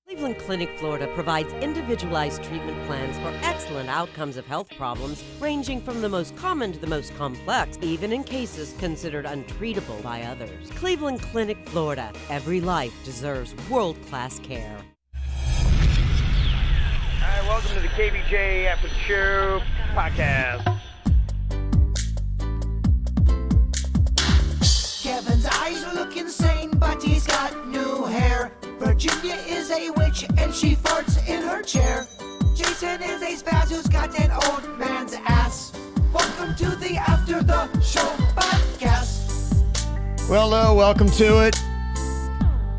Cleveland Clinic, Florida provides individualized treatment plans for excellent outcomes of health problems ranging from the most common to the most complex, even in cases considered untreatable by others. Cleveland Clinic, Florida. Every life deserves world-class care. All right, welcome to the KVJ ATS Podcast. Kevin's eyes look insane, but he's got new hair. Virginia is a witch, and she farts in her chair. Jason is a spaz who's got an old man's ass. Welcome to the After the Show Podcast. Well, hello, welcome to it.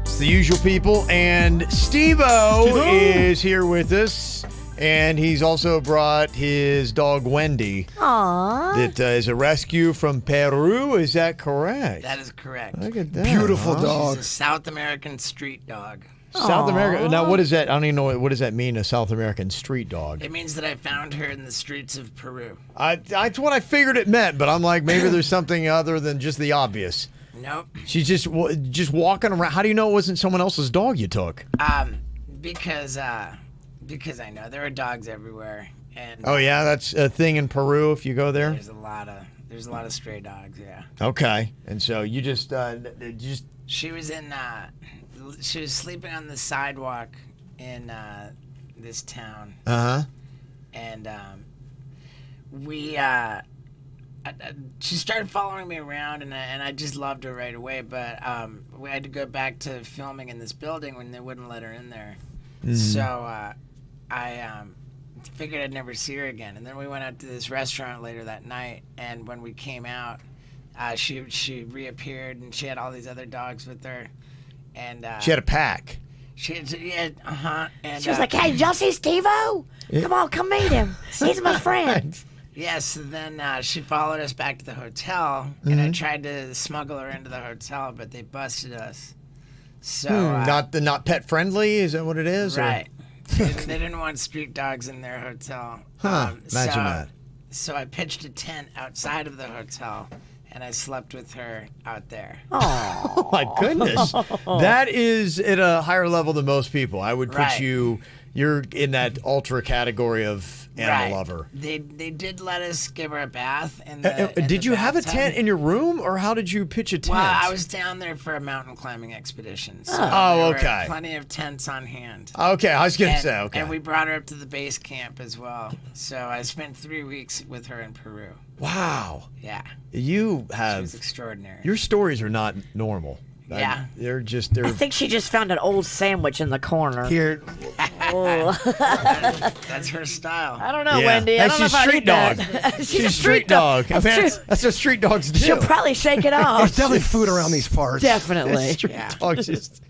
It's the usual people, and Steve-O is here with us, and he's also brought his dog Wendy. Aww. That is a rescue from Peru. Is that correct? That is correct. Look at that. Beautiful dog. She's a South American street dog. South America. Now, what is that? I don't even know. What does that mean, a South American street dog? It means that I found her in the streets of Peru. That's what I figured it meant, but I'm like, maybe there's something other than just the obvious. Nope. She's just walking around. How do you know it wasn't someone else's dog you took? Because I know there are dogs everywhere, and Oh yeah, that's a thing in Peru if you go there. there's a lot of stray dogs. Yeah. Okay, and so you just She was she was sleeping on the sidewalk in this town, and she started following me around, and I just loved her right away. But we had to go back to filming in this building when they wouldn't let her in there. So I figured I'd never see her again. And then we went out to this restaurant later that night, and when we came out, she reappeared, and she had all these other dogs with her. And she had a pack. And She was like, hey, y'all see Steve-O? Come on, come meet him. He's my friend. Yes, then she followed us back to the hotel, and I tried to smuggle her into the hotel, but they busted us. So Not pet friendly. Is that what it is? Right. They didn't want street dogs in their hotel. Imagine that. So I pitched a tent outside of the hotel, and I slept with her out there. Oh my goodness, that is at a higher level than most people. I would put you're in that ultra category of animal lover. They did let us give her a bath. Did you have a tent in your room, or how did you pitch a tent? Well, I was down there for a mountain climbing expedition. So Oh, there okay. were plenty of tents on hand. Okay, I was going to say, okay. And we brought her up to the base camp as well. So I spent 3 weeks with her in Peru. Wow. Yeah. You She have... was extraordinary. Your stories are not normal. Yeah. They're I think she just found an old sandwich in the corner. Here. That's her style. I don't know, Wendy. I don't know she's if I street eat dog. that. She's a street dog. That's I mean, true. that's what street dogs do. She'll probably shake it off. There's definitely food around these parts. Definitely. Street dogs just...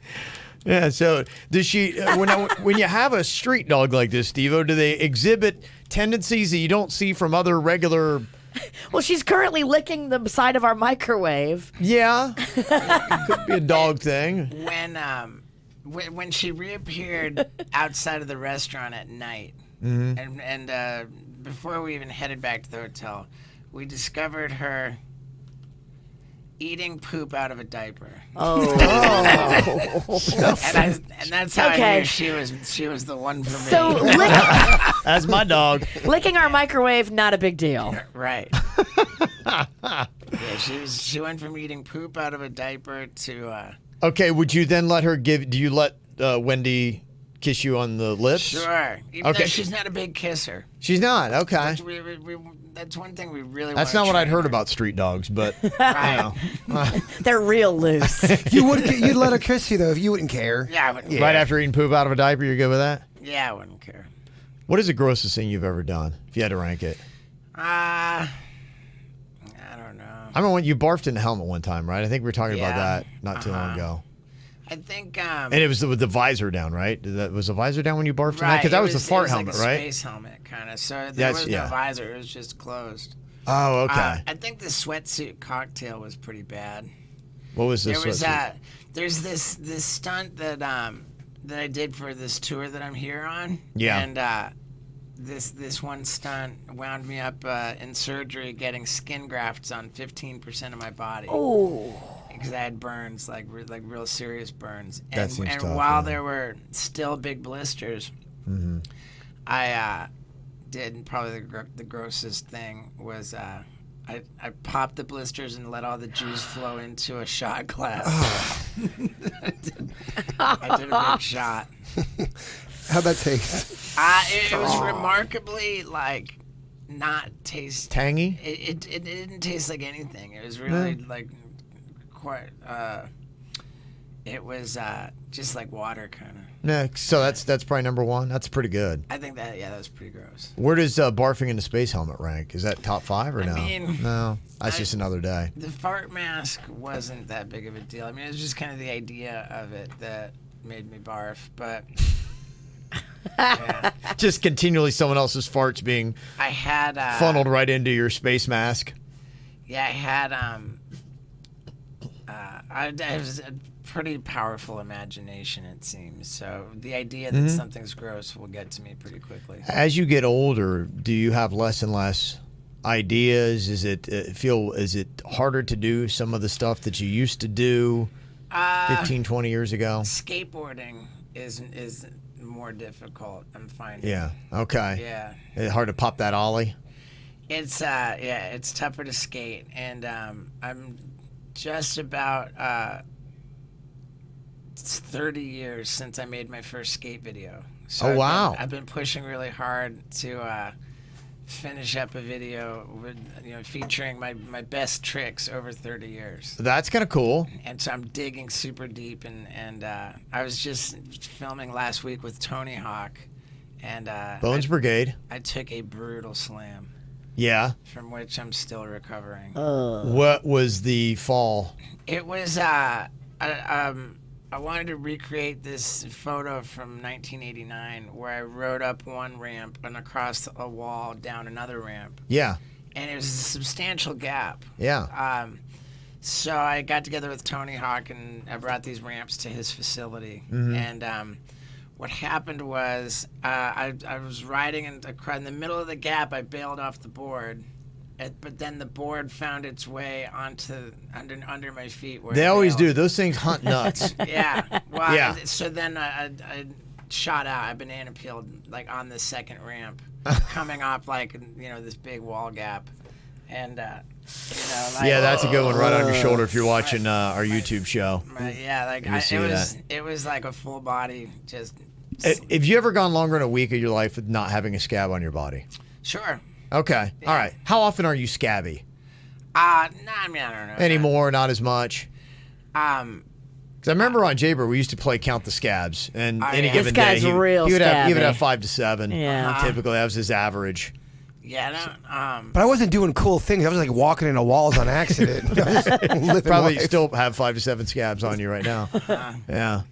Yeah, so does she, when you have a street dog like this, Steve-O, do they exhibit tendencies that you don't see from other regular... Well, she's currently licking the side of our microwave. Yeah, could be a dog thing. When she reappeared outside of the restaurant at night, and before we even headed back to the hotel, we discovered her eating poop out of a diaper. Oh. and that's how I knew she was the one for me. So That's my dog. licking our microwave, not a big deal. Right. Yeah, she went from eating poop out of a diaper to Okay, would you then let her do you let Wendy kiss you on the lips? Sure. Even though she's not a big kisser. She's not, okay. That's one thing we really That's want not to what I'd train heard her. about street dogs, but Right. They're real loose. You'd let her kiss you though if you wouldn't care. Yeah, I wouldn't care. right after eating poop out of a diaper, you're good with that? Yeah, I wouldn't care. What is the grossest thing you've ever done, if you had to rank it? I don't know. I remember when you barfed in the helmet one time, right? I think we were talking about Yeah. that not too long ago. I think. And it was with the visor down, right? Was the visor down when you barfed in that? Right. Because that was the it fart like helmet, a right? Space helmet, kind of. So there was no visor. It was just closed. Oh, okay. I think the sweatsuit cocktail was pretty bad. What was this? There's this stunt that I did for this tour that I'm here on. Yeah. And this one stunt wound me up in surgery getting skin grafts on 15% of my body. Oh. Because I had burns, like real serious burns. That seems and tough, while yeah. there were still big blisters, Mm-hmm. I did probably the grossest thing was I popped the blisters and let all the juice flow into a shot glass. I did a big shot. How'd that taste? It was remarkably like not taste Tangy? It didn't taste like anything. It was really like quite. It was just like water kind of. Yeah, so that's probably number one. That's pretty good. I think that was pretty gross. Where does barfing in the space helmet rank? Is that top 5 or no? mean, No, that's just another day. The fart mask wasn't that big of a deal. I mean, it was just kind of the idea of it that made me barf. But yeah. Just continually someone else's farts being I had funneled right into your space mask. Yeah, I had I was a pretty powerful imagination, it seems. So the idea that something's gross will get to me pretty quickly. As you get older, do you have less and less ideas? Is it is it harder to do some of the stuff that you used to do 15, 20 years ago? Skateboarding is more difficult, I'm finding. Yeah. Okay. Yeah. It's hard to pop that ollie. It's it's tougher to skate, and I'm just about 30 years since I made my first skate video. So wow! I've been pushing really hard to finish up a video with featuring my best tricks over 30 years. That's kind of cool. And so I'm digging super deep, and I was just filming last week with Tony Hawk, and Bones Brigade. I took a brutal slam. Yeah. From which I'm still recovering. What was the fall? It was I wanted to recreate this photo from 1989 where I rode up one ramp and across a wall down another ramp. Yeah. And it was a substantial gap. Yeah. So I got together with Tony Hawk and I brought these ramps to his facility. And what happened was I was riding in the middle of the gap. I bailed off the board. But then the board found its way onto under my feet. Where They always do. Those things hunt nuts. Yeah. Well, Yeah. So then I shot out. I banana peeled like on the second ramp, coming off like this big wall gap, and like, Yeah, that's a good one right on your shoulder if you're watching our YouTube show. It was like a full body just. Have you ever gone longer than a week of your life with not having a scab on your body? Sure. Okay. Yeah. All right. How often are you scabby? No, I mean, I don't know. Anymore? Not as much? Because I remember on Jaber, we used to play Count the Scabs. And any given day, guy's real he would scabby. have 5 to 7. Yeah. Typically, that was his average. Yeah, no, But I wasn't doing cool things. I was like walking into walls on accident. I was living Probably life. still have 5 to 7 scabs on you right now. Yeah.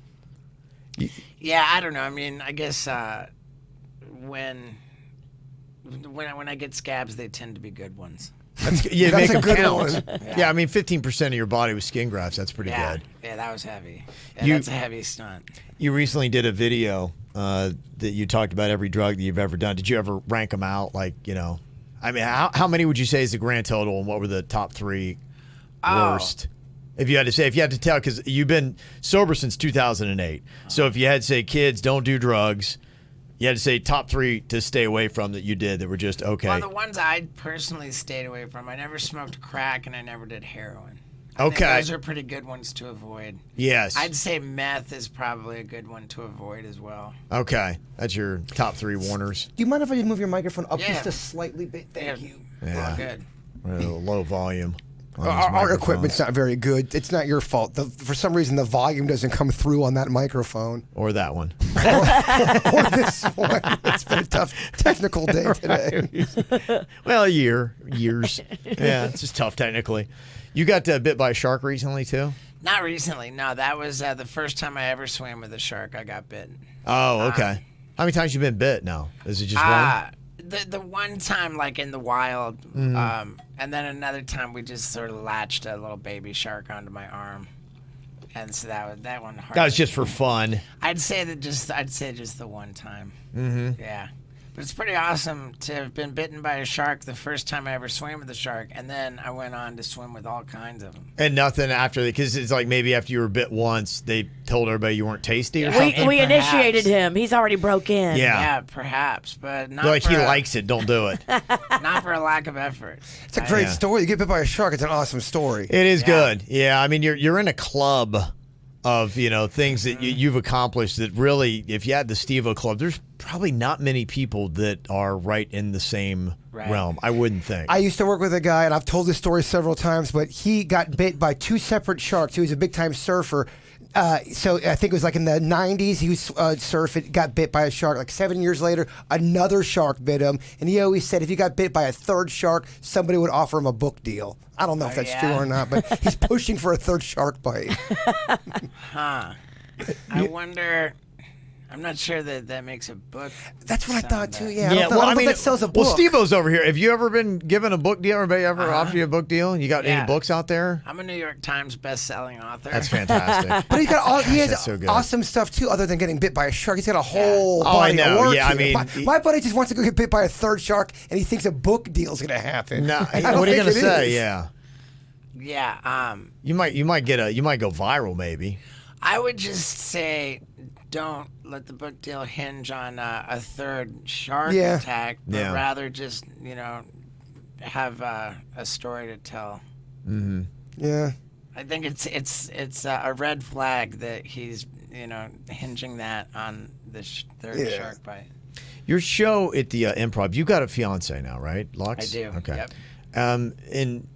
Yeah, I don't know. I mean, I guess when I get scabs, they tend to be good ones. You That's make a them good count. one. Yeah, I mean, 15% of your body with skin grafts. That's pretty Yeah, good. yeah, that was heavy. Yeah, You- that's a heavy stunt. You recently did a video that you talked about every drug that you've ever done. Did you ever rank them out? Like, I mean, how many would you say is the grand total, and what were the top 3 worst? If you had to tell, because you've been sober since 2008. So if you had to say, kids, don't do drugs, you had to say top 3 to stay away from that you did that were just okay. Well, the ones I personally stayed away from, I never smoked crack and I never did heroin. I think Okay. those are pretty good ones to avoid. Yes. I'd say meth is probably a good one to avoid as well. Okay. That's your top 3 warners. Do you mind if I just move your microphone up Yeah. just a slightly bit? Thank Yeah. you. Yeah. Oh, good. Low volume. on these Our microphones. equipment's not very good. It's not your fault. For some reason, the volume doesn't come through on that microphone. Or that one. Or this one. It's been a tough technical day today. Well, years. Yeah, it's just tough technically. You got bit by a shark recently too? Not recently. No, that was the first time I ever swam with a shark. I got bitten. Oh, okay. How many times you been bit now? Is it just one? The one time, like in the wild, and then another time we just sort of latched a little baby shark onto my arm, and so that one. That was just for fun. I'd say just the one time. Mm-hmm. Yeah, But it's pretty awesome to have been bitten by a shark the first time I ever swam with a shark, and then I went on to swim with all kinds of them. And nothing after that, because it's like maybe after you were bit once, they told everybody you weren't tasty or something. We Perhaps. initiated him. He's already broke in. Yeah, perhaps, but not They're like for he a- likes it, don't do it. not for a lack of effort. It's a great Yeah. story. You get bit by a shark. It's an awesome story. It is Yeah. good. Yeah, I mean, you're in a club of things that you've accomplished that really, if you had the Steve-O Club, there's probably not many people that are right in the same realm. I wouldn't think. I used to work with a guy, and I've told this story several times, but he got bit by 2 separate sharks. He was a big-time surfer. So I think it was like in the 90s, he was surfing, got bit by a shark. Like 7 years later, another shark bit him. And he always said if he got bit by a third shark, somebody would offer him a book deal. I don't know if that's true or not, but he's pushing for a third shark bite. Huh. I wonder. I'm not sure that makes a book. That's what I sound thought, too. that- Yeah, I don't know that sells a book. Well, Steve-O's over here. Have you ever been given a book deal? Everybody ever offered you a book deal? You got Yeah. any books out there? I'm a New York Times best-selling author. That's fantastic. But he's got he has that's so good. awesome stuff too, other than getting bit by a shark. He's got a whole Oh, I body know. of work. Yeah, I here. mean, my buddy just wants to go get bit by a third shark, and he thinks a book deal's going to happen. No, I don't what are you think gonna it say? is. Yeah, Yeah. you might go viral maybe. I would just say, don't let the book deal hinge on a third shark Yeah. attack, but Yeah. rather just have a story to tell. Yeah. I think it's a red flag that he's hinging that on the third Yeah. shark bite. Your show at the Improv, you got a fiance now, right, Lux? I do, Okay. yep. And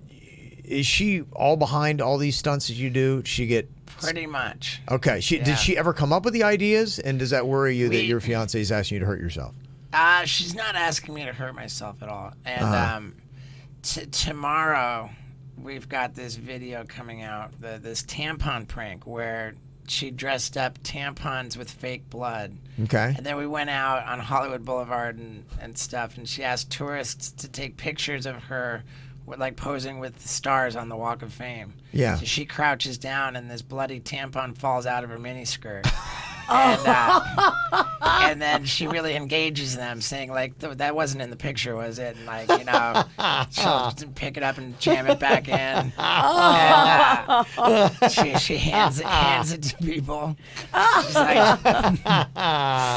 is she all behind all these stunts that you do? She get Pretty much. okay. Yeah. Did she ever come up with the ideas? And does that worry you that We- your fiance is asking you to hurt yourself? She's not asking me to hurt myself at all. And Uh-huh. tomorrow, we've got this video coming out, this tampon prank where she dressed up tampons with fake blood. Okay. And then we went out on Hollywood Boulevard and stuff, and she asked tourists to take pictures of her like posing with the stars on the Walk of Fame. Yeah. So she crouches down, and this bloody tampon falls out of her miniskirt. And then she really engages them, saying like, "That wasn't in the picture, was it?" And like, she'll pick it up and jam it back in. And she hands it to people. She's like,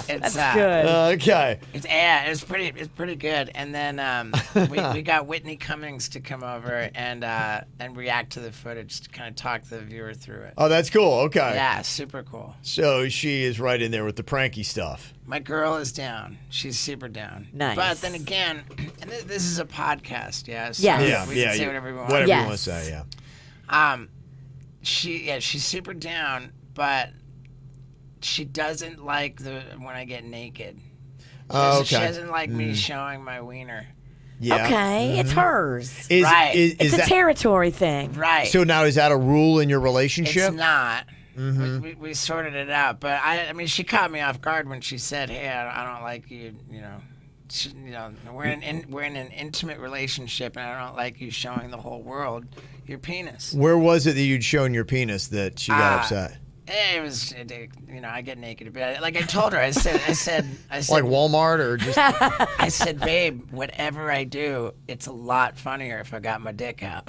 "It's Good. Okay. it's pretty good." And then we got Whitney Cummings to come over and react to the footage to kind of talk the viewer through it. Oh, that's cool. Okay. Yeah, super cool. So she is right in there with the pranky stuff. My girl is down. She's super down. Nice. But then again, and this is a podcast, yeah. So Yes. Yeah. we yeah. can say you- whatever we want. Whatever Yes. you want to say. Yeah. She's super down, but she doesn't like when I get naked. Oh, okay. She doesn't like me showing my wiener. Yeah. Okay, it's hers. Is, Right. Is, It's is a that, territory thing. Right. so now is that a rule in your relationship? It's not. We sorted it out, but I mean, she caught me off guard when she said, "Hey, I don't like you. We're in an intimate relationship, and I don't like you showing the whole world your penis." Where was it that you'd shown your penis that she got upset? It was, I get naked a bit. Like I told her, I said, Like Walmart or just? I said, "Babe, whatever I do, it's a lot funnier if I got my dick out."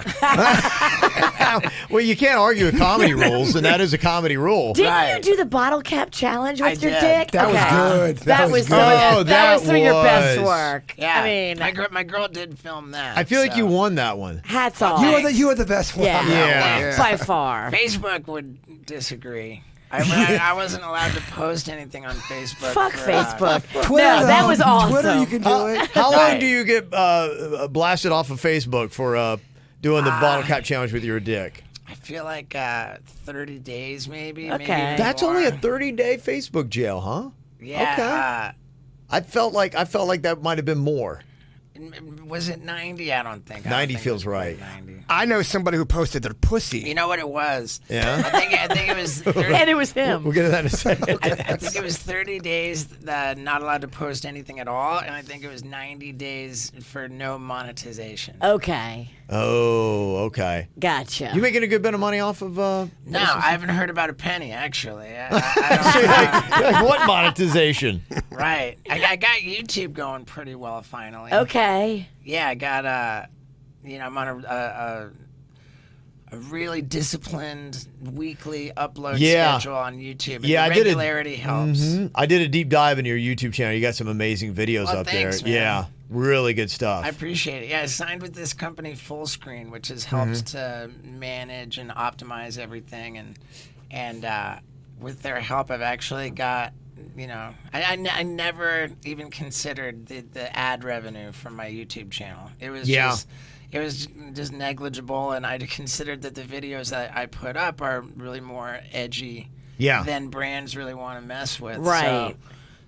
Well, you can't argue with comedy rules, and that is a comedy rule. Didn't Right. you do the bottle cap challenge with I your did. dick? That was good. That was good. Oh, that was some of your best was- work. Yeah, I mean, my girl did film that. I feel like so. you won that one. hats off. You are the best one. yeah, on that Yeah. one. by far. Facebook would disagree. I wasn't allowed to post anything on Facebook. Fuck for, Facebook. Twitter, no, that though. was awesome. Twitter, you can do it. How long Right. do you get blasted off of Facebook for doing the bottle cap challenge with your dick? I feel like 30 days, maybe. Okay. Maybe That's more. only a 30-day Facebook jail, huh? Yeah. Okay. I felt like that might have been more. Was it 90? I don't think. 90 it feels was right. 90. I know somebody who posted their pussy. You know what it was? Yeah? I think it was 30, And it was him. We'll get to that in a second. I think it was 30 days not allowed to post anything at all, and I think it was 90 days for no monetization. Okay. Oh, okay. Gotcha. You making a good bit of money off of? No, I haven't heard about a penny actually. I don't, Like, what monetization? right. I got YouTube going pretty well finally. Okay. Yeah, I got I'm on a really disciplined weekly upload schedule on YouTube. And Yeah, the regularity helps. I did a deep dive into your YouTube channel. You got some amazing videos up thanks, there. man. Yeah, really good stuff. I appreciate it. Yeah, I signed with this company Fullscreen, which has helped to manage and optimize everything, and with their help, I've actually got. I never even considered the ad revenue from my YouTube channel. It was just negligible, and I considered that the videos that I put up are really more edgy than brands really want to mess with. Right.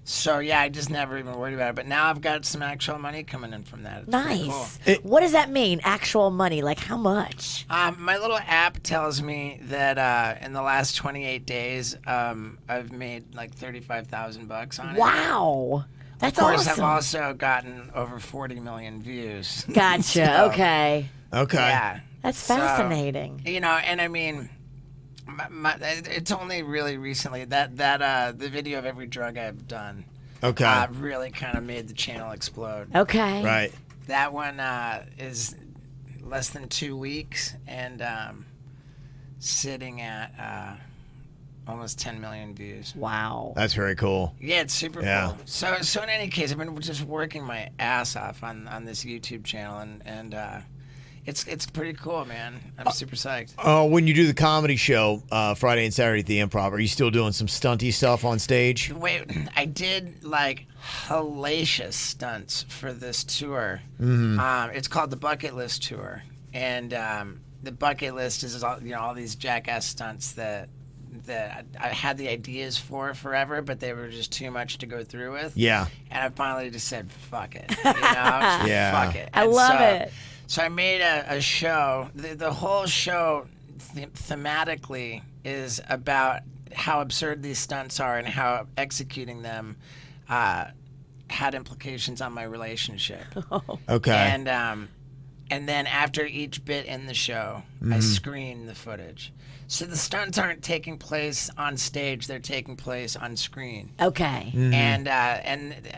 So yeah, I just never even worried about it. But now I've got some actual money coming in from that. It's pretty Nice. cool. What does that mean? Actual money? Like how much? My little app tells me that in the last 28 days, I've made like $35,000 on it. Wow. That's Of course, awesome. I've also gotten over 40 million views. Gotcha. So, Okay. Okay. Yeah. That's So, fascinating. and I mean, it's only really recently that the video of every drug I've done Okay. really kind of made the channel explode. Okay. Right. That one is less than 2 weeks and sitting at almost 10 million views. Wow. That's very cool. Yeah, it's super Yeah. cool. So in any case, I've been just working my ass off on this YouTube channel, and it's pretty cool, man. I'm super psyched. When you do the comedy show Friday and Saturday at the Improv, are you still doing some stunty stuff on stage? Wait, I did like hellacious stunts for this tour. It's called the Bucket List Tour, and the bucket list is all these jackass stunts that I had the ideas for forever, but they were just too much to go through with. Yeah. And I finally just said, fuck it. Yeah. Fuck it. I And love it. So I made a show. The whole show thematically is about how absurd these stunts are and how executing them had implications on my relationship. Okay. And then after each bit in the show, I screen the footage. So the stunts aren't taking place on stage; they're taking place on screen. Okay. And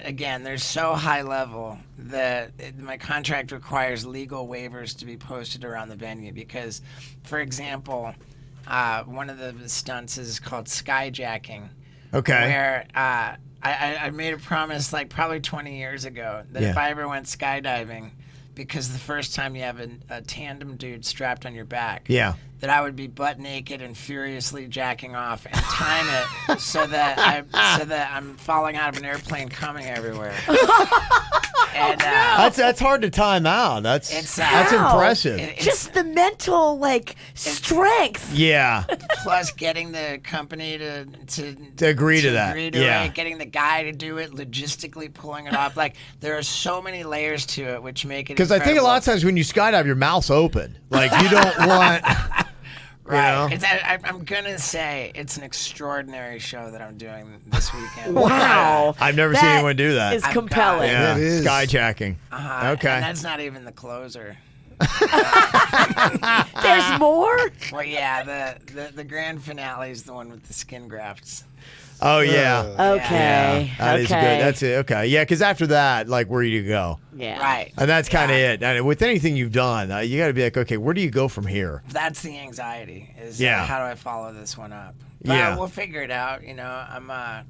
again, they're so high level that my contract requires legal waivers to be posted around the venue. Because, for example, one of the stunts is called skyjacking. Okay. Where I made a promise like probably 20 years ago that if I ever went skydiving, because the first time you have a tandem dude strapped on your back, that I would be butt naked and furiously jacking off and time it so that I'm falling out of an airplane coming everywhere. And that's hard to time out. That's Wow. impressive. Just the mental strength. Yeah. plus getting the company to agree to that. agree to Yeah. it, getting the guy to do it, logistically pulling it off. Like there are so many layers to it, which make it Because I think a lot of times when you skydive, your mouth's open. Like you don't want. Right. You know? I'm gonna say it's an extraordinary show that I'm doing this weekend. Wow. I've never seen anyone do that. Is compelling. Yeah, It is. skyjacking. Okay. And that's not even the closer. There's more? Well, yeah, the grand finale is the one with the skin grafts. Oh yeah. Okay. That is good. That's it. Okay. Yeah, because after that, like, where do you go? Yeah. Right. And that's kind of it. And with anything you've done, you got to be like, okay, where do you go from here? That's the anxiety. Is Yeah. how do I follow this one up? But Yeah. we'll figure it out.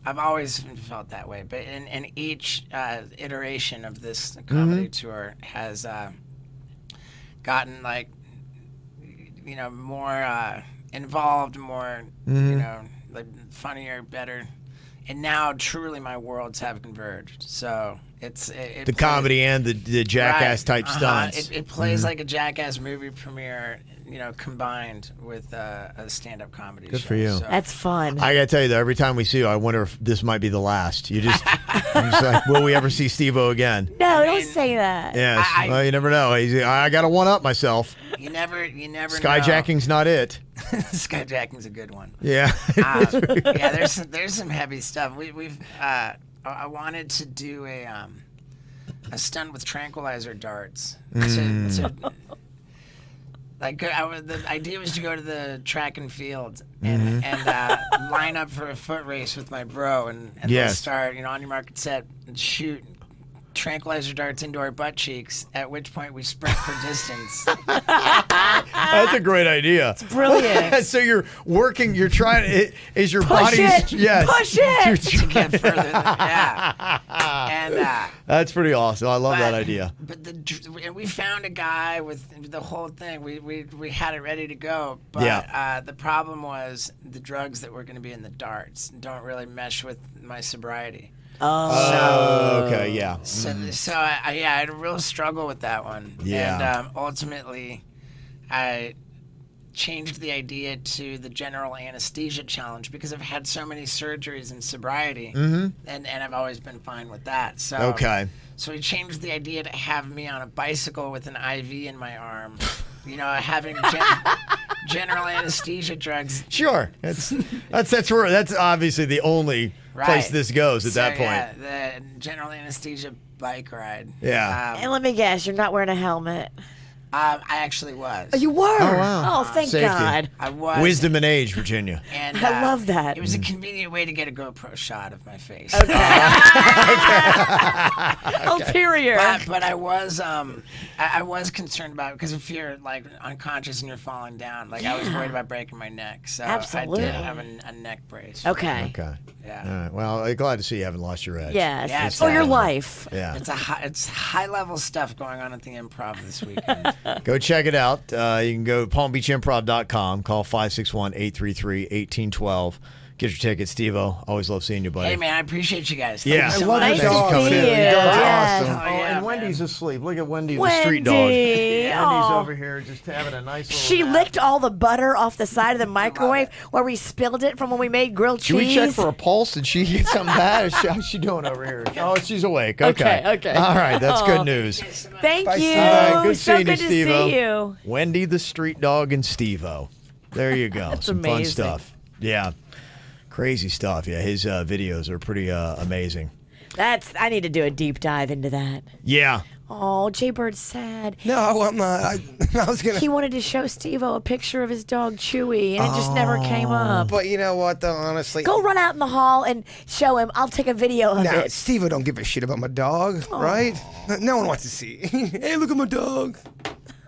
I've always felt that way. But in each iteration of this comedy tour has gotten more involved, more funnier, better, and now truly my worlds have converged. So it The comedy and the jackass type stunts. It plays like a Jackass movie premiere, combined with a stand-up comedy show. Good for you. So, That's fun. I got to tell you, though, every time we see you, I wonder if this might be the last. I'm just like, will we ever see Steve-O again? No, don't say that. Yes. Well, you never know. I got to one-up myself. You never Skyjacking's not it. know. Skyjacking's a good one. Yeah. Yeah, there's some heavy stuff. I wanted to do a stunt with tranquilizer darts. Like the idea was to go to the track and field and line up for a foot race with my bro and Yes. start, on your market set and shoot tranquilizer darts into our butt cheeks, at which point we sprint for distance. That's a great idea. It's brilliant. So you're trying. Is your Push body? it. Yes. Push it. You're To get further than and That's pretty awesome. I love that idea. But and we found a guy with the whole thing. We had it ready to go. But Yeah. the problem was the drugs that were going to be in the darts don't really mesh with my sobriety. Oh, okay, yeah. So I had a real struggle with that one. Yeah. And ultimately, I changed the idea to the general anesthesia challenge because I've had so many surgeries in sobriety, and I've always been fine with that. So Okay. So we changed the idea to have me on a bicycle with an IV in my arm. Having general anesthesia drugs. Sure. That's obviously the only place this goes at that point. Yeah, the general anesthesia bike ride. Yeah. And let me guess, you're not wearing a helmet. I actually was. Oh, you were? Oh, wow. Oh, thank Safety. God. I was. Wisdom and age, Virginia. And, I love that. It was a convenient way to get a GoPro shot of my face. Ulterior. But I was I was concerned about it because if you're like unconscious and you're falling down, like I was worried about breaking my neck. So Absolutely. I did have a neck brace. Okay. Okay. Yeah. All right. Well, I'm glad to see you haven't lost your edge. Yes. Yes. Or your life. Yeah. It's high level stuff going on at the Improv this weekend. Go check it out. You can go to palmbeachimprov.com, call 561-833-1812. Get your tickets, Steve-O. Always love seeing you, buddy. Hey man, I appreciate you guys. Yeah. Thank you so I love much. your dog. Nice to see Your you. dog's Yes. awesome. Oh, yeah, and Wendy's man. asleep. Look at Wendy, the street dog. Wendy. Wendy's Aw. over here just having a nice little She nap. licked all the butter off the side of the microwave where we spilled it from when we made grilled Should cheese. we check for a pulse? Did she get something bad? How's she doing over here? Oh, she's awake. Okay. Okay. All right. That's Aw. good news. Thank Bye, you. Steve-O. Good so seeing good you, to Steve-O. see you. Wendy the street dog and Steve-O. There you go. That's Some fun amazing. stuff. Yeah. Crazy stuff. Yeah, his videos are pretty amazing. I need to do a deep dive into that. Yeah. Oh, Jay Bird's sad. No, I'm not. I was gonna. He wanted to show Steve-O a picture of his dog Chewy, and it just never came up. But you know what? Though honestly, Go run out in the hall and show him. I'll take a video of Nah, it. Steve don't give a shit about my dog, right? No one wants to see. Hey, look at my dog.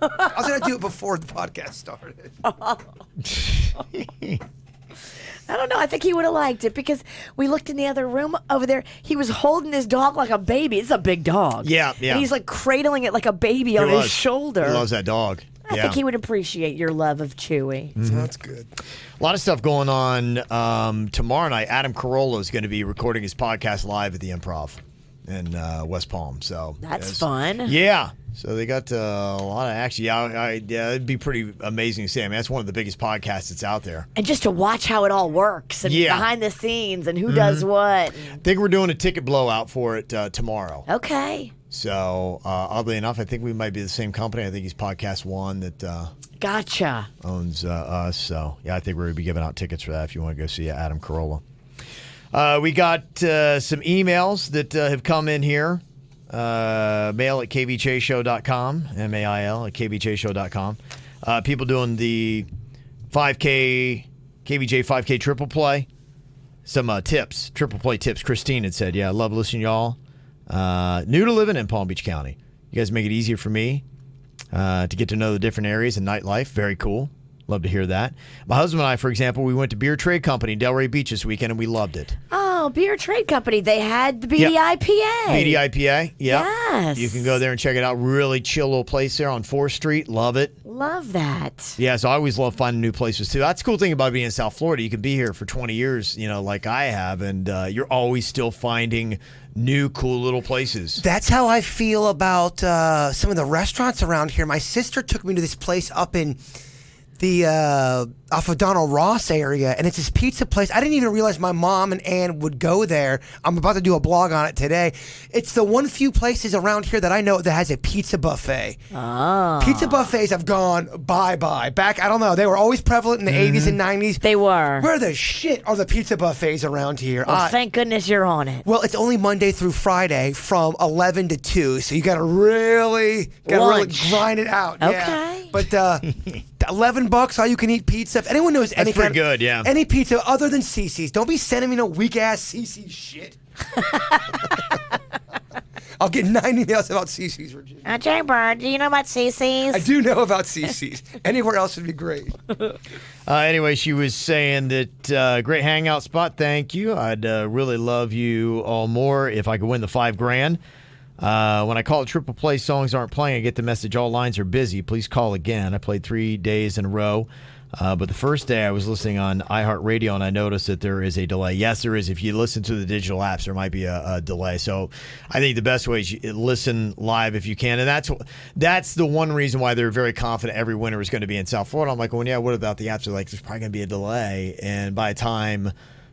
I was gonna do it before the podcast started. I don't know. I think he would have liked it because we looked in the other room over there. He was holding his dog like a baby. It's a big dog. Yeah, yeah. And he's like cradling it like a baby on his shoulder. He loves that dog. I think he would appreciate your love of Chewy. So that's good. A lot of stuff going on tomorrow night. Adam Carolla is going to be recording his podcast live at the Improv in West Palm. So That's fun. Yeah. So they got a lot of action. Yeah, it'd be pretty amazing to see. I mean, that's one of the biggest podcasts that's out there. And just to watch how it all works and Yeah. behind the scenes and who does what. I think we're doing a ticket blowout for it tomorrow. Okay. So oddly enough, I think we might be the same company. I think he's Podcast One that Gotcha. owns us. So yeah, I think we're going to be giving out tickets for that if you want to go see Adam Carolla. We got some emails that have come in here. Mail at kvjshow.com, mail at kvjshow.com. People doing the 5K, KVJ 5K triple play. Some tips, triple play tips. Christine had said, yeah, I love listening to y'all. New to living in Palm Beach County. You guys make it easier for me to get to know the different areas and nightlife. Very cool. Love to hear that. My husband and I, for example, we went to Beer Trade Company in Delray Beach this weekend, and we loved it. Oh, Beer Trade Company. They had the BDIPA. BDIPA, yeah. Yes. You can go there and check it out. Really chill little place there on 4th Street. Love it. Love that. Yeah, so I always love finding new places, too. That's the cool thing about being in South Florida. You can be here for 20 years, like I have, and you're always still finding new, cool little places. That's how I feel about some of the restaurants around here. My sister took me to this place up in the off of Donald Ross area, and it's this pizza place. I didn't even realize my mom and Ann would go there. I'm about to do a blog on it today. It's the one few places around here that I know that has a pizza buffet. Oh. Pizza buffets have gone bye-bye. Back, I don't know, they were always prevalent in the 80s and 90s. They were. Where the shit are the pizza buffets around here? Well, thank goodness you're on it. Well, it's only Monday through Friday from 11 to 2, so you got to really grind it out. Okay. Yeah. But $11, all you can eat pizza. If anyone knows any That's pretty good, yeah. any pizza other than CC's, don't be sending me no weak ass CC shit. I'll get 9 emails about CC's, Virginia. Jay Bird, do you know about CC's? I do know about CC's. Anywhere else would be great. Anyway, she was saying that great hangout spot. Thank you. I'd really love you all more if I could win the $5,000. When I call it triple play, songs aren't playing. I get the message all lines are busy. Please call again. I played 3 days in a row. But the first day I was listening on iHeartRadio and I noticed that there is a delay. Yes, there is. If you listen to the digital apps, there might be a delay. So I think the best way is you listen live if you can. And that's the one reason why they're very confident every winner is going to be in South Florida. I'm like, well, yeah, what about the apps? They're like, there's probably going to be a delay. And by the time,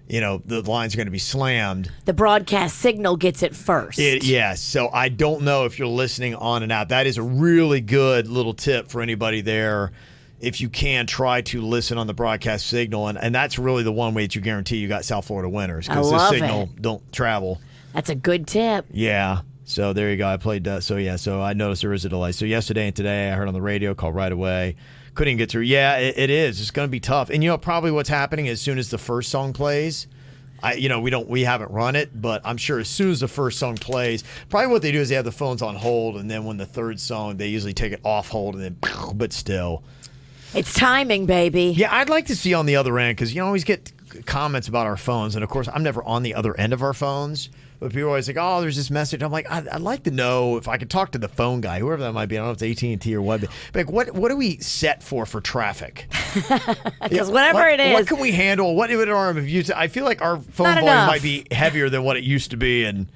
the lines are going to be slammed, the broadcast signal gets it first. Yes. So I don't know if you're listening on and out. That is a really good little tip for anybody there. If you can, try to listen on the broadcast signal. And that's really the one way that you guarantee you got South Florida winners. Because the signal don't travel. That's a good tip. Yeah. So there you go. I played So I noticed there is a delay. So yesterday and today I heard on the radio, called right away. Couldn't even get through. Yeah, it is. It's going to be tough. And probably what's happening as soon as the first song plays, we haven't run it, but I'm sure as soon as the first song plays, probably what they do is they have the phones on hold, and then when the third song, they usually take it off hold, and then, but still. It's timing, baby. Yeah, I'd like to see on the other end, because you always get comments about our phones, and of course, I'm never on the other end of our phones, but people are always like, oh, there's this message. I'm like, I'd like to know if I could talk to the phone guy, whoever that might be. I don't know if it's AT&T or what. But like, what do we set for traffic? Because whatever it is. What can we handle? What would our reviews? I feel like our phone volume might be heavier than what it used to be, and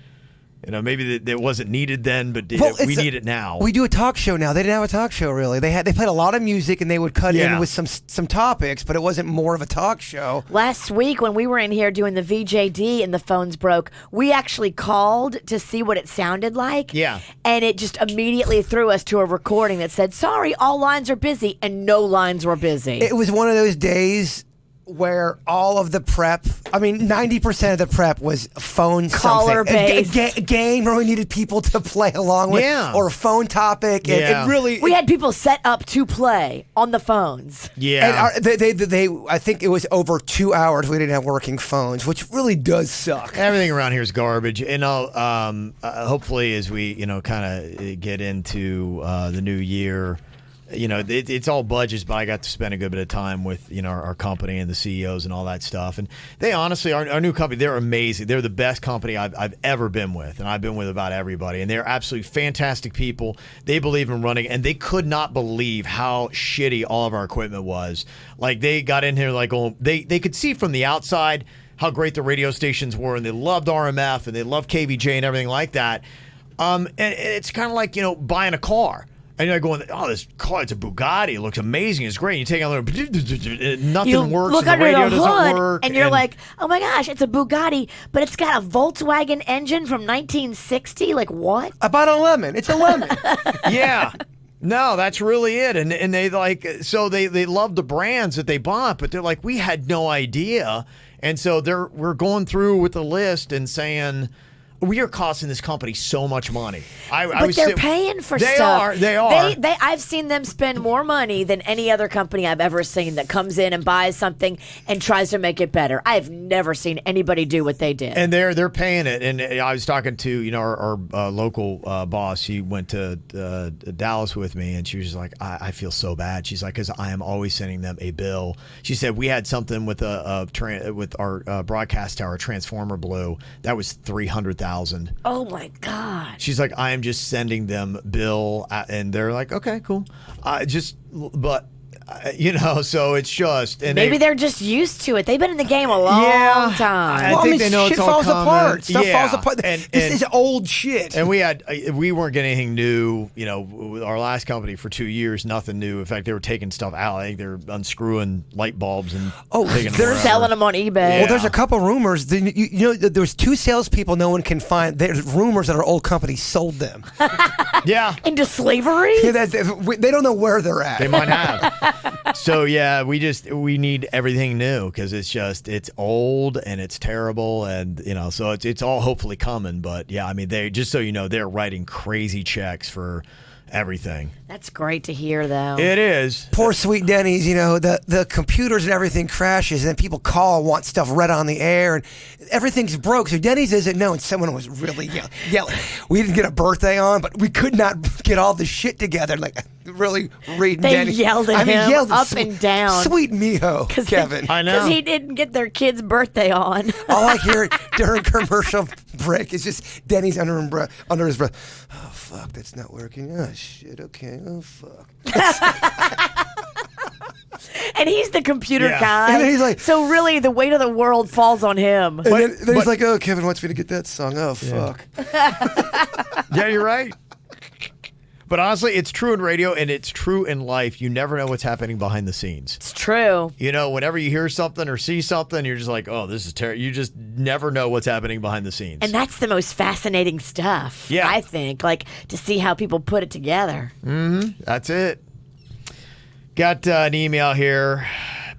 maybe that wasn't needed then, but we need it now. We do a talk show now. They didn't have a talk show really. They played a lot of music and they would cut in with some topics, but it wasn't more of a talk show. Last week when we were in here doing the VJD and the phones broke, we actually called to see what it sounded like. Yeah. And it just immediately threw us to a recording that said, sorry, all lines are busy, and no lines were busy. It was one of those days where all of the prep, 90% of the prep was phone caller based. A game where we needed people to play along with, or a phone topic. And it really, we had people set up to play on the phones. Yeah. And they I think it was over 2 hours we didn't have working phones, which really does suck. Everything around here is garbage. And hopefully as we, kind of get into the new year, it's all budgets, but I got to spend a good bit of time with, our company and the CEOs and all that stuff. And they honestly, our new company, they're amazing. They're the best company I've ever been with. And I've been with about everybody. And they're absolutely fantastic people. They believe in running. And they could not believe how shitty all of our equipment was. Like, they got in here they could see from the outside how great the radio stations were. And they loved RMF and they loved KVJ and everything like that. And it's kind of like, buying a car. And you're going, oh, this car, it's a Bugatti. It looks amazing. It's great. And you take out nothing works. Look and under the radio the doesn't hood, work. and you're like, oh my gosh, it's a Bugatti, but it's got a Volkswagen engine from 1960. Like, what? About a lemon. It's a lemon. Yeah. No, that's really it. And they they love the brands that they bought, but they're like, we had no idea. And so we're going through with the list and saying, we are costing this company so much money. But they're paying for stuff. They are. I've seen them spend more money than any other company I've ever seen that comes in and buys something and tries to make it better. I've never seen anybody do what they did. And they're paying it. And I was talking to our local boss. She went to Dallas with me, and she was like, I feel so bad. She's like, because I am always sending them a bill. She said we had something with with our broadcast tower, Transformer blew. That was $300,000. Oh my God. She's like, I am just sending them bill, and they're like, okay, cool. So it's just, and maybe they're just used to it. They've been in the game a long time. I think they know shit it's all falls coming. apart. Stuff falls apart. This is old shit. And we weren't getting anything new. With our last company for 2 years, nothing new. In fact, they were taking stuff out. I think they're unscrewing light bulbs and they're selling them on eBay. Well, there's a couple rumors. There's 2 salespeople no one can find. There's rumors that our old company sold them. Yeah. Into slavery? Yeah, they don't know where they're at. They might have. So yeah, we need everything new because it's old and it's terrible, and so it's all hopefully coming. But yeah, they, just so you know, they're writing crazy checks for everything. That's great to hear, though. It is. Poor sweet Denny's, the computers and everything crashes, and then people call and want stuff read on the air, and everything's broke. So Denny's isn't known. Someone was really yelling. We didn't get a birthday on, but we could not get all the shit together. Like, really reading They Denny's. yelled at him up and down. Sweet Miho, Kevin. I know. Because he didn't get their kid's birthday on. All I hear during commercial break is just Denny's under his breath. Oh, fuck, that's not working. Oh, shit, okay. Oh, fuck. And he's the computer guy. And then he's like- so really, the weight of the world falls on him. And then he's like, oh, Kevin wants me to get that song. Oh, fuck. Yeah, you're right. But honestly, it's true in radio and it's true in life. You never know what's happening behind the scenes. It's true. Whenever you hear something or see something, you're just like, oh, this is terrible. You just never know what's happening behind the scenes. And that's the most fascinating stuff, Yeah. I think, like to see how people put it together. That's it. Got an email here.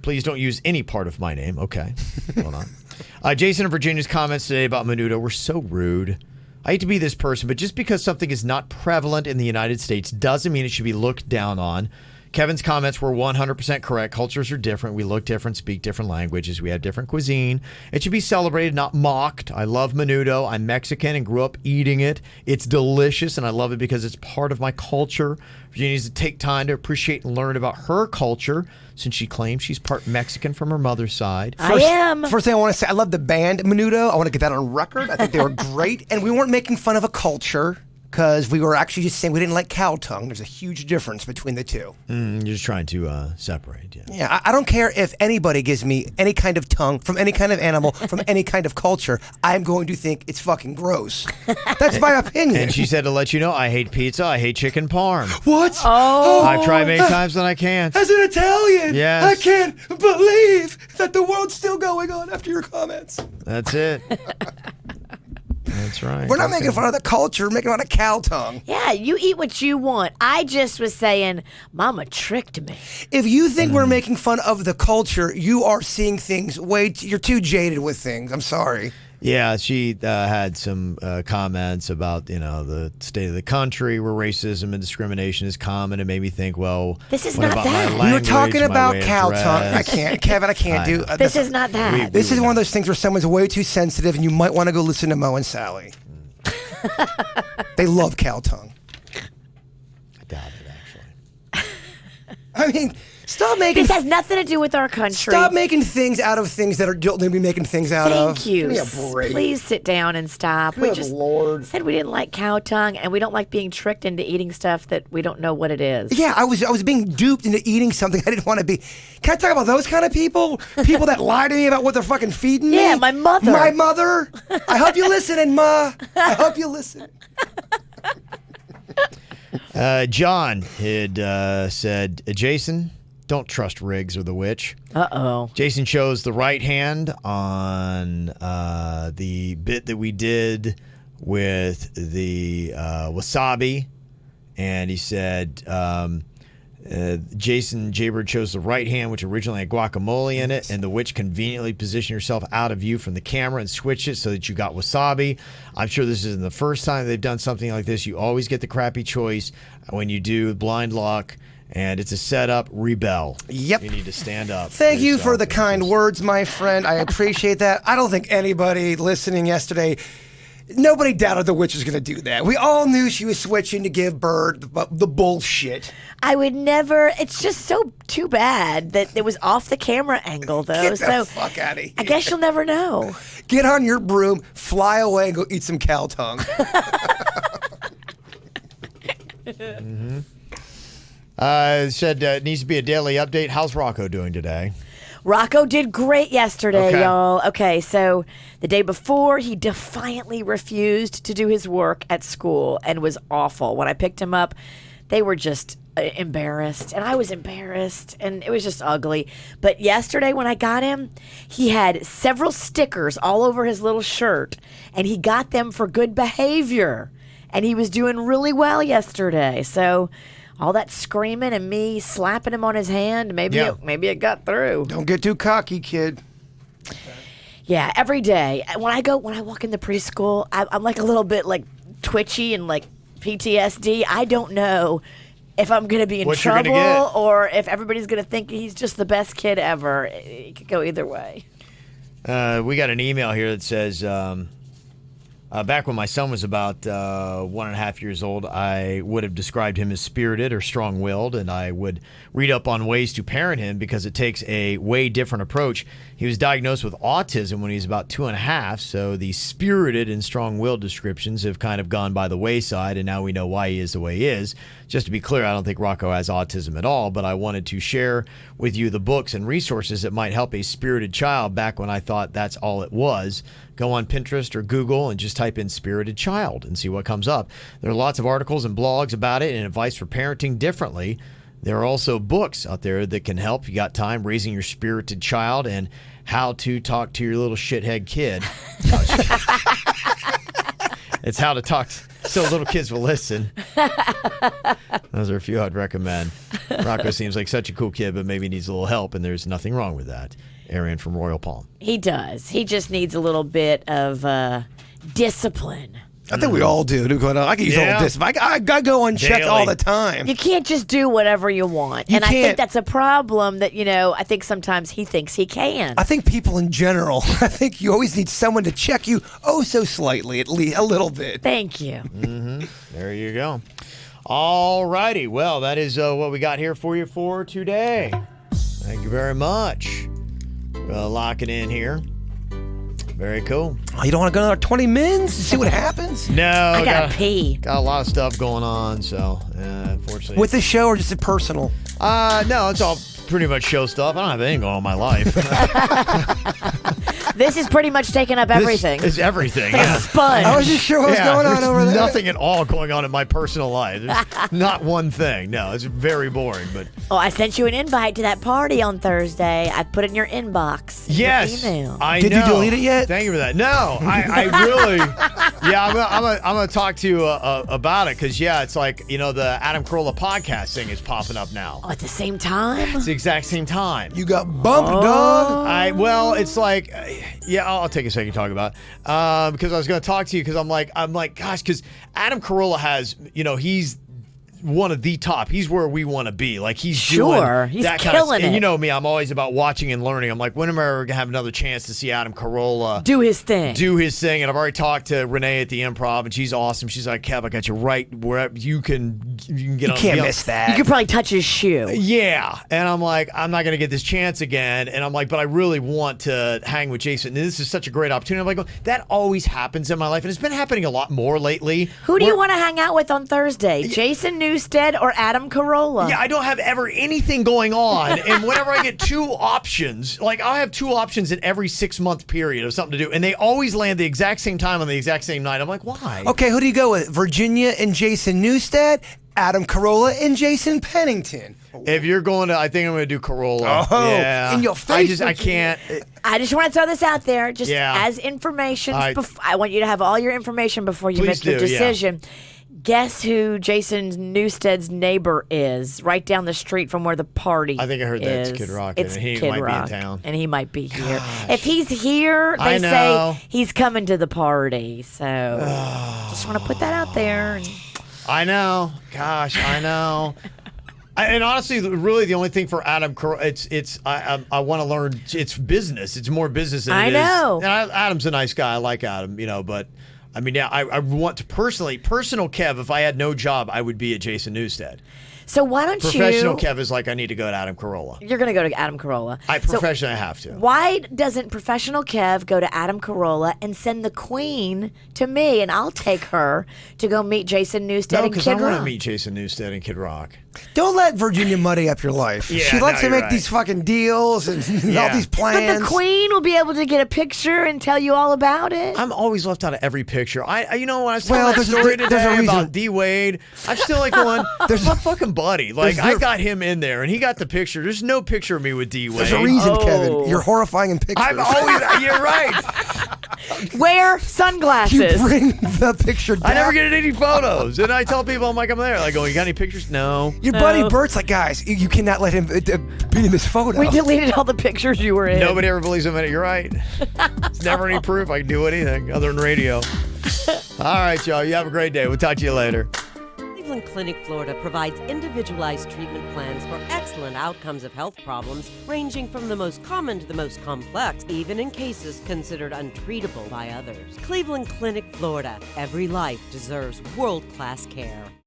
Please don't use any part of my name. Okay. Hold on. Jason in Virginia's comments today about Menudo were so rude. I hate to be this person, but just because something is not prevalent in the United States doesn't mean it should be looked down on. Kevin's comments were 100% correct. Cultures are different. We look different, speak different languages. We have different cuisine. It should be celebrated, not mocked. I love Menudo. I'm Mexican and grew up eating it. It's delicious, and I love it because it's part of my culture. Virginia needs to take time to appreciate and learn about her culture since she claims she's part Mexican from her mother's side. I am. First thing I want to say, I love the band Menudo. I want to get that on record. I think they were great. And we weren't making fun of a culture because we were actually just saying we didn't like cow tongue. There's a huge difference between the two. You're just trying to separate. Yeah. Yeah, I don't care if anybody gives me any kind of tongue from any kind of animal, from any kind of culture. I'm going to think it's fucking gross. That's my opinion. And she said to let you know, I hate pizza. I hate chicken parm. What? Oh. I've tried many times and I can't. As an Italian, Yes. I can't believe that the world's still going on after your comments. That's it. That's right. We're not making fun of the culture, we're making fun of cow tongue. Yeah, you eat what you want. I just was saying, Mama tricked me. If you think we're making fun of the culture, you are seeing things you're too jaded with things. I'm sorry. Yeah, she had some comments about, the state of the country where racism and discrimination is common. It made me think, well, This is what not about that. my We We were language, talking my about way of cow dress? tongue. I can't, Kevin, I can't do This is not that. This is one of those things where someone's way too sensitive and you might want to go listen to Mo and Sally. They love cow tongue. I doubt it, actually. I mean, stop making This has nothing to do with our country. stop making things out of things that don't need to be making things out of. Thank you. Give me a break. Please sit down and stop. We Good just Lord. said we didn't like cow tongue, and we don't like being tricked into eating stuff that we don't know what it is. Yeah, I was being duped into eating something I didn't want to be. Can I talk about those kind of people? People that lie to me about what they're fucking feeding me? Yeah, my mother. My mother. I hope you're listening, Ma. I hope you're listening. John had said, Jason, don't trust Riggs or the witch. Uh-oh. Jason chose the right hand on the bit that we did with the wasabi. And he said, Jason Jaybird chose the right hand, which originally had guacamole in it, and the witch conveniently positioned herself out of view from the camera and switched it so that you got wasabi. I'm sure this isn't the first time they've done something like this. You always get the crappy choice when you do blind luck, and it's a setup. Rebel. Yep. You need to stand up. Thank you for yourself. the kind words, my friend. I appreciate that. I don't think anybody listening yesterday, nobody doubted the witch was going to do that. We all knew she was switching to give Bird the bullshit. I would never. It's just so too bad that it was off the camera angle, though. Get the so fuck out of here. I guess you'll never know. Get on your broom, fly away, and go eat some cow tongue. Said it needs to be a daily update. How's Rocco doing today? Rocco did great yesterday, Okay. y'all. Okay, so the day before, he defiantly refused to do his work at school and was awful. When I picked him up, they were just embarrassed, and I was embarrassed, and it was just ugly. But yesterday, when I got him, he had several stickers all over his little shirt, and he got them for good behavior, and he was doing really well yesterday. So all that screaming and me slapping him on his hand, maybe it got through. Don't get too cocky, kid. Yeah, every day when I walk in the preschool, I'm like a little bit like twitchy and like PTSD. I don't know if I'm going to be in What you're gonna trouble get. or if everybody's going to think he's just the best kid ever. It could go either way. We got an email here that says, back when my son was about 1.5 years old, I would have described him as spirited or strong-willed, and I would read up on ways to parent him because it takes a way different approach. He was diagnosed with autism when he was about 2.5, so the spirited and strong-willed descriptions have kind of gone by the wayside, and now we know why he is the way he is. Just to be clear, I don't think Rocco has autism at all, but I wanted to share with you the books and resources that might help a spirited child back when I thought that's all it was. Go on Pinterest or Google and just type in spirited child and see what comes up. There are lots of articles and blogs about it and advice for parenting differently. There are also books out there that can help. You got time raising your spirited child and how to talk to your little shithead kid. It's how to talk so little kids will listen. Those are a few I'd recommend. Rocco seems like such a cool kid, but maybe needs a little help, and there's nothing wrong with that. Arian from Royal Palm. He does. He just needs a little bit of discipline. I think we all do. I can use a little discipline. I go unchecked Daily. all the time. You can't just do whatever you want. You and I think can't. that's a problem that, I think sometimes he thinks he can. I think people in general, I think you always need someone to check you so slightly, at least a little bit. Thank you. There you go. All righty. Well, that is what we got here for you for today. Thank you very much. We'll lock it in here. Very cool. Oh, you don't want to go another 20 minutes to see what happens? No. I gotta pee. Got a lot of stuff going on, so unfortunately. With the show or just a personal? No, it's all pretty much show stuff. I don't have anything going on in my life. This is pretty much taking up everything. It's everything. It's like a sponge. I was just sure what's going on there's over there. nothing at all going on in my personal life. There's not one thing. No, it's very boring. But Oh, I sent you an invite to that party on Thursday. I put it in your inbox. in your yes, email. I Did know. you delete it yet? Thank you for that. No, I really, I'm gonna talk to you about it because it's like the Adam Carolla podcast thing is popping up now. Oh, at the same time? It's the exact same time. You got bumped, dog. It's like, I'll take a second to talk about it. Because I was going to talk to you because I'm like, gosh, because Adam Carolla has, he's one of the top. He's where we want to be. Like he's Sure, doing he's that kind of killing and it. you know me, I'm always about watching and learning. I'm like, when am I ever gonna have another chance to see Adam Carolla Do his thing. do his thing? And I've already talked to Renee at the Improv, and she's awesome. She's like, Kev, I got you right wherever you can get You on. can't be on- miss that. You could probably touch his shoe. Yeah, and I'm like, I'm not going to get this chance again. And I'm like, but I really want to hang with Jason. And this is such a great opportunity. I'm like, that always happens in my life. And it's been happening a lot more lately. Who do you want to hang out with on Thursday? Jason Newsted or Adam Carolla? Yeah, I don't have ever anything going on. And whenever I get two options, like I'll have two options in every 6-month period of something to do. And they always land the exact same time on the exact same night. I'm like, why? Okay, who do you go with? Virginia and Jason Newsted, Adam Carolla and Jason Pennington. If you're going to, I think I'm going to do Carolla. Oh, yeah. in your face, I can't. I just want to throw this out there, just Yeah. as information. I- I want you to have all your information before you Please make your do, yeah. decision. Guess who Jason Newsted's neighbor is, right down the street from where the party I think I heard that's is. Kid Rock, It's and he Kid might be in Rock, town. and he might be here. If he's here, I they know. say he's coming to the party. So just want to put that out there. And I know. Gosh, I know. And honestly, really, the only thing for Adam, I want to learn. It's business. It's more business than I it is. know. And Adam's a nice guy. I like Adam, but I mean, I want to personal Kev. If I had no job, I would be at Jason Newsted. so why don't Professional you? Kev is like, I need to go to Adam Carolla. You're going to go to Adam Carolla. Professionally, I have to. Why doesn't professional Kev go to Adam Carolla and send the queen to me, and I'll take her to go meet Jason Newsted No, and because I Kid want to Rock? meet Jason Newsted and Kid Rock. Don't let Virginia muddy up your life. Yeah, she likes no, to make you're these fucking deals and all these But plans. the queen will be able to get a picture and tell you all about it. I'm always left out of every picture. When I was telling Well, that there's a- story there's a today reason. about D Wade, I'm still like going, there's my fucking buddy. Like I got him in there and he got the picture. There's no picture of me with D Wade. There's a reason, Oh. Kevin. You're horrifying in pictures. I'm always. You're right. Wear You sunglasses. bring the picture down. I never get any photos, and I tell people I'm like I'm there. Like, you got any pictures? No. Your buddy Bert's like, guys, you cannot let him be in this photo. We deleted all the pictures you were in. Nobody ever believes I'm in it. You're right. It's never any proof I can do anything other than radio. All right, y'all. You have a great day. We'll talk to you later. Cleveland Clinic, Florida provides individualized treatment plans for excellent outcomes of health problems ranging from the most common to the most complex, even in cases considered untreatable by others. Cleveland Clinic, Florida. Every life deserves world-class care.